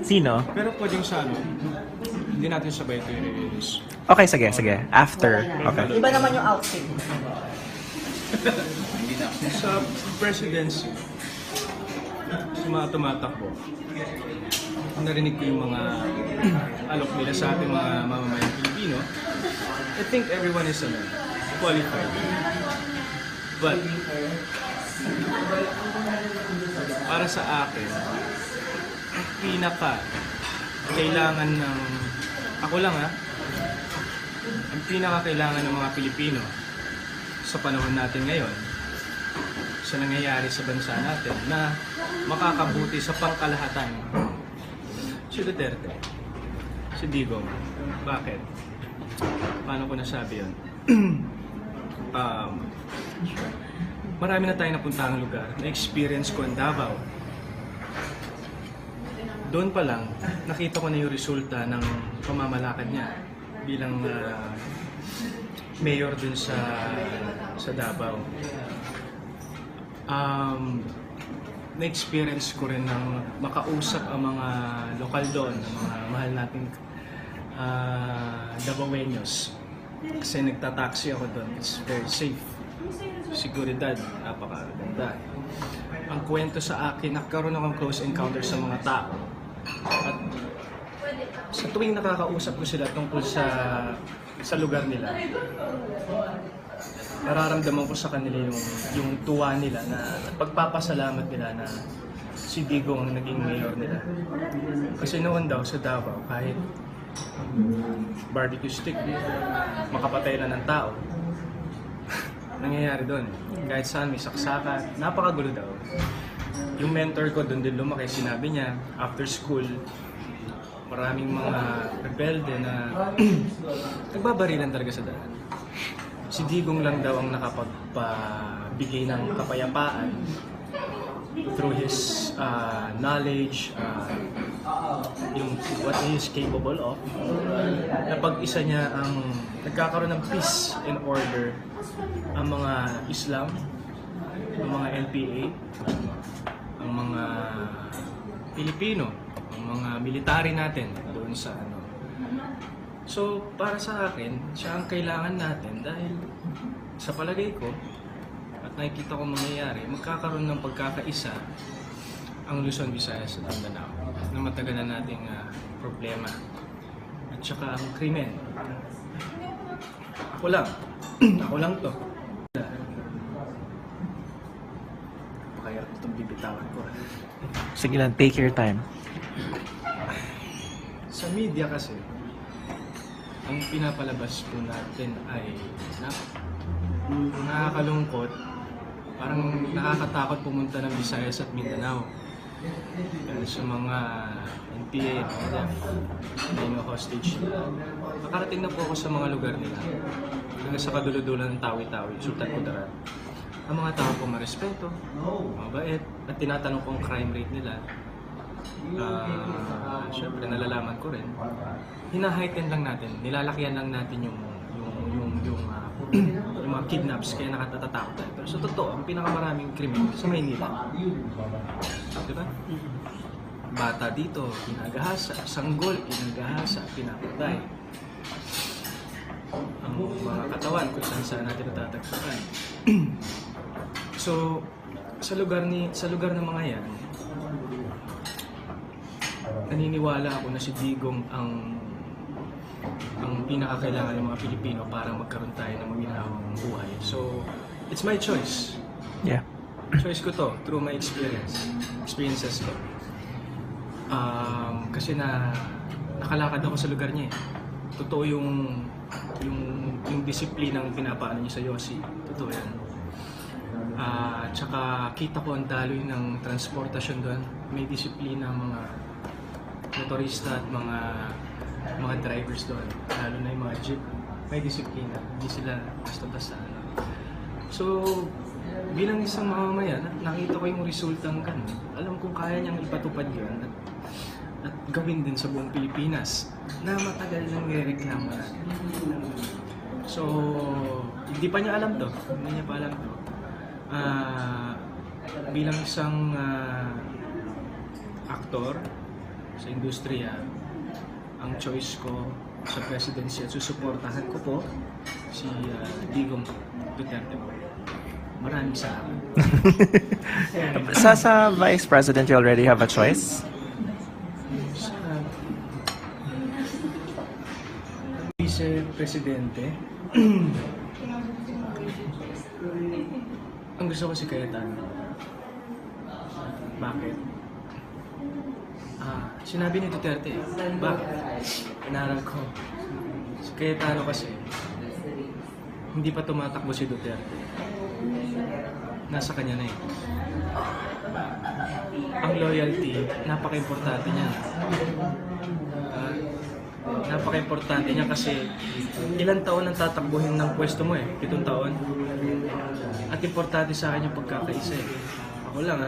Sino? Pero pwedeng sa ano, hindi natin sabay ito i-release. Okay, sige. After. Okay. Iba naman yung outfit. Sa presidency, sa mga tumatakbo, narinig ko yung mga alok nila sa ating mga mamamayang Pilipino. I think everyone is qualified. But, para sa akin, ang kailangan ng, ako lang ang kailangan ng mga Pilipino sa panahon natin ngayon, sa nangyayari sa bansa natin, na makakabuti sa pangkalahatan. Si Duterte, si Digong, bakit? Paano ko nasabi yun? Marami na tayong napuntahang lugar. Na-experience ko ang Davao. Doon pa lang, nakita ko na yung resulta ng pamamalakad niya bilang mayor dun sa Davao. Na-experience ko rin ng makausap ang mga lokal doon, ang mga mahal nating Davaoeños. Kasi nagtataksi ako doon. It's very safe. Seguridad, napakaganda. Ang kwento sa akin, nagkaroon akong close encounter sa mga tao. At sa tuwing nakakausap ko sila tungkol sa lugar nila, nararamdaman ko sa kanila yung tuwa nila na pagpapasalamat nila na si Digong ang naging mayor nila. Kasi noon daw sa Davao, kahit barbecue stick, makapatay lang ng tao. Nangyayari doon. Kahit saan may saksakan, napakagulo daw. Yung mentor ko doon din lumaki, sinabi niya, after school, maraming mga rebelde na nagbabarilan talaga sa daan. Si Digong lang daw ang nakapagpabigay ng kapayapaan through his knowledge, yung what he is capable of. Napag-isa niya ang nagkakaroon ng peace and order ang mga Islam, ang mga NPA, ang mga Pilipino, ang mga military natin doon sa ano. So, para sa akin, siya ang kailangan natin dahil sa palagay ko at nakikita ko mangyayari, magkakaroon ng pagkakaisa ang Luzon, Visayas at Mindanao na matagal na nating problema at saka ang krimen. Ako lang to. Kaya itong bibitawan ko. Sige lang, take your time. Sa media kasi, ang pinapalabas po natin ay nakakalungkot, parang nakakatakot pumunta ng Visayas at Mindanao. Dahil sa mga NPA, mga hostage. Nakarating na po ako sa mga lugar nila. Hanggang sa kadulo-dulo ng Tawi-Tawi, Sultan Kudarat. Ang mga tao po marespeto, mabait, at tinatanong ko ang crime rate nila. Siyempre, nalalaman ko rin. Hina-heighten lang natin, nilalakyan lang natin yung mga kidnaps, kaya nakatatakot tayo. Pero sa totoo, ang pinakamaraming krimen sa Maynila. Diba? Bata dito, pinagahasa. Sanggol, pinagahasa, pinapatay. Ang mga katawan kung saan natin natatagpuan. So, sa lugar ng mga yan, naniniwala ako na si Digong ang pinakakailangan ng mga Pilipino para magkaroon tayo ng maginhawang buhay. So, it's my choice. Yeah. Choice ko to through my experiences ko. Kasi nakalakad ako sa lugar niya. Totoo yung disiplinang pinapaano niya sa Yossi. Totoo yan. Tsaka kita ko ang daloy ng transportasyon doon. May disiplina ang mga motorista at mga drivers doon. Lalo na yung mga jeep. May disiplina. Hindi sila basta-basta. So, bilang isang mamamayan, nakita ko yung resultang ganun. Alam kong kaya niyang ipatupad yun at gawin din sa buong Pilipinas na matagal nang nireklamo na. So, hindi pa niya alam to. Hindi niya pa alam to. Bilang isang aktor, sa industriya, ang choice ko sa presidency at susuportahan ko po si Digong Duterte po. Maraming salamat. Sa Vice President, you already have a choice? Sa Vice Presidente, ang gusto ko si Cayetano. Bakit? Sinabi ni Duterte, bakit? Inaral ko. Si Cayetano kasi, hindi pa tumatakbo si Duterte. Nasa kanya na eh. Ang loyalty, napaka-importante niya. Napaka-importante niya kasi ilang taon ang tatakbuhin ng pwesto mo eh, 7 taon. At importante sa akin yung pagkakaisa eh. Ako lang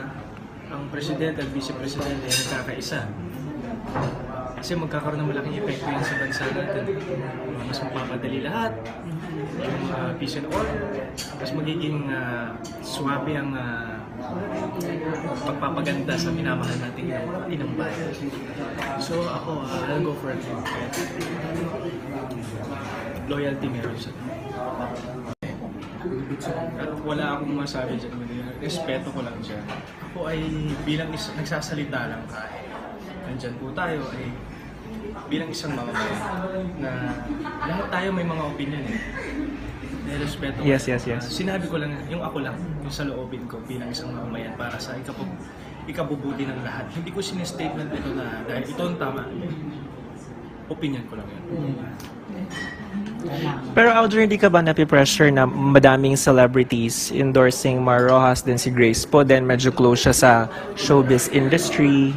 ang presidente at vice-presidente ay nagkakaisa. Kasi magkakaroon ng malaking epekto yan sa bansa natin. Mas mapapadali lahat, yung peace and order, mas magiging swabe ang pagpapaganda sa minamahal nating inang bayan. So ako, I'll go for it. Loyalty meron siya. At wala akong masabi dyan. Respeto ko lang siya. Ako ay bilang nagsasalita lang kahit nandyan po tayo ay bilang isang mamamayan na lahat tayo may mga opinion eh. Respeto ko. Yes. Sinabi ko lang, yung ako lang, yung sa loobin ko bilang isang mamamayan para sa ikabubuti ng lahat. Hindi ko sinestatement ito na dahil ito ang tama. Opinion ko lang yun. Pero Audrey, hindi ka ba napipressure na madaming celebrities endorsing Mar Rojas din si Grace po, then medyo close siya sa showbiz industry?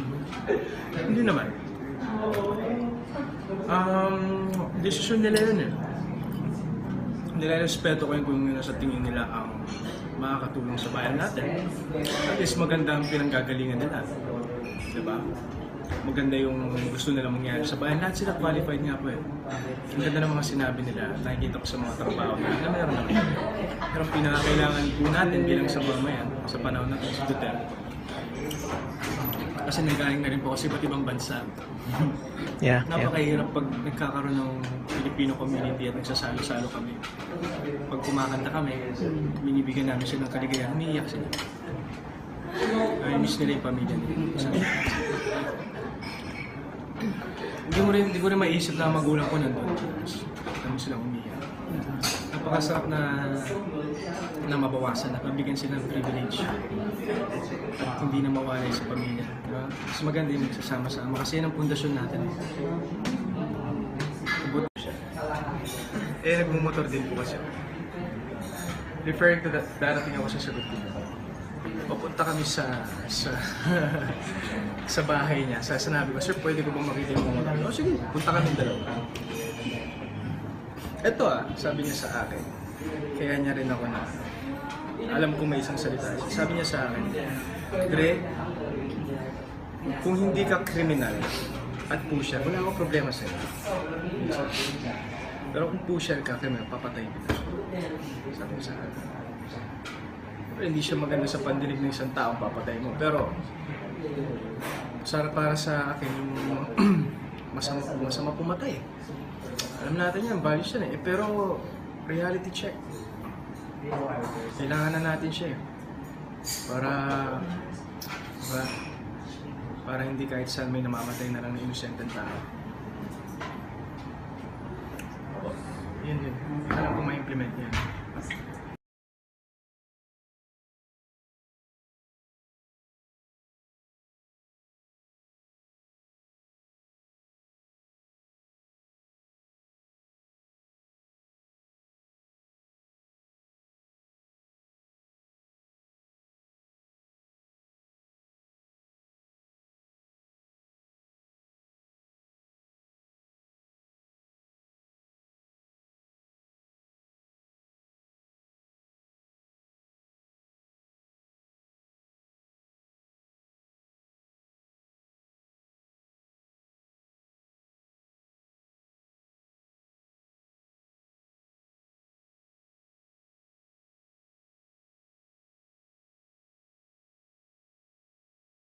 Hindi naman. Desisyon nila yun eh. Nilarespeto ko yun kung yun sa tingin nila ang makakatulong sa bayan natin. At least maganda ang pinanggagalingan nila. Diba? Maganda yung gusto nila mangyari sa bayan. Lahat sila qualified nga po eh. Ang ganda ng mga sinabi nila. Nakikita ko sa mga trabaho na meron naman. Pero ang pinakakailangan po natin bilang sa mamayan sa panahon natin si Duterte. Kasi nanggaling na rin po kasi iba't ibang bansa. Yeah. Napakahirap pag nagkakaroon ng Filipino community at nagsasalo-salo kami. Pag kumakanta kami, binibigyan namin sila ng kaligayahan, umiiyak sila. Miss nila yung pamilya nila. Hindi ko rin maiisip na magulang ko nandun. Kami silang umiiyak. Napakasarap na mabawasan, na pabigyan sila ng privilege. At hindi na mawalay sa pamilya. Diba? Mas maganda yung magsasama-sama kasi yan ang pundasyon natin. Buto siya. Nagmumotor din po kasi. Referring to that, darating ako sa sagot ko. Papunta kami sa sa bahay niya. Sinabi ko, sir, pwede ko bang makita yung motor? O sige, punta kami dalawa. Ito sabi niya sa akin. Kaya niya rin ako na alam ko may isang salita. Sabi niya sa akin, Dre, kung hindi ka kriminal at pusher, wala akong problema sa'yo. Pero kung pusher ka, kriminal, papatay kita. Sabi niya sa akin. Pero hindi siya maganda sa pandinig ng isang taong papatay mo. Pero, para sa akin, yung masama pumatay. Alam natin yan, values yan eh. Pero, reality check. Kailangan na natin siya eh. Para hindi kahit saan may namamatay na lang na innocent tao. Yun. Alam ko ma-implement yan.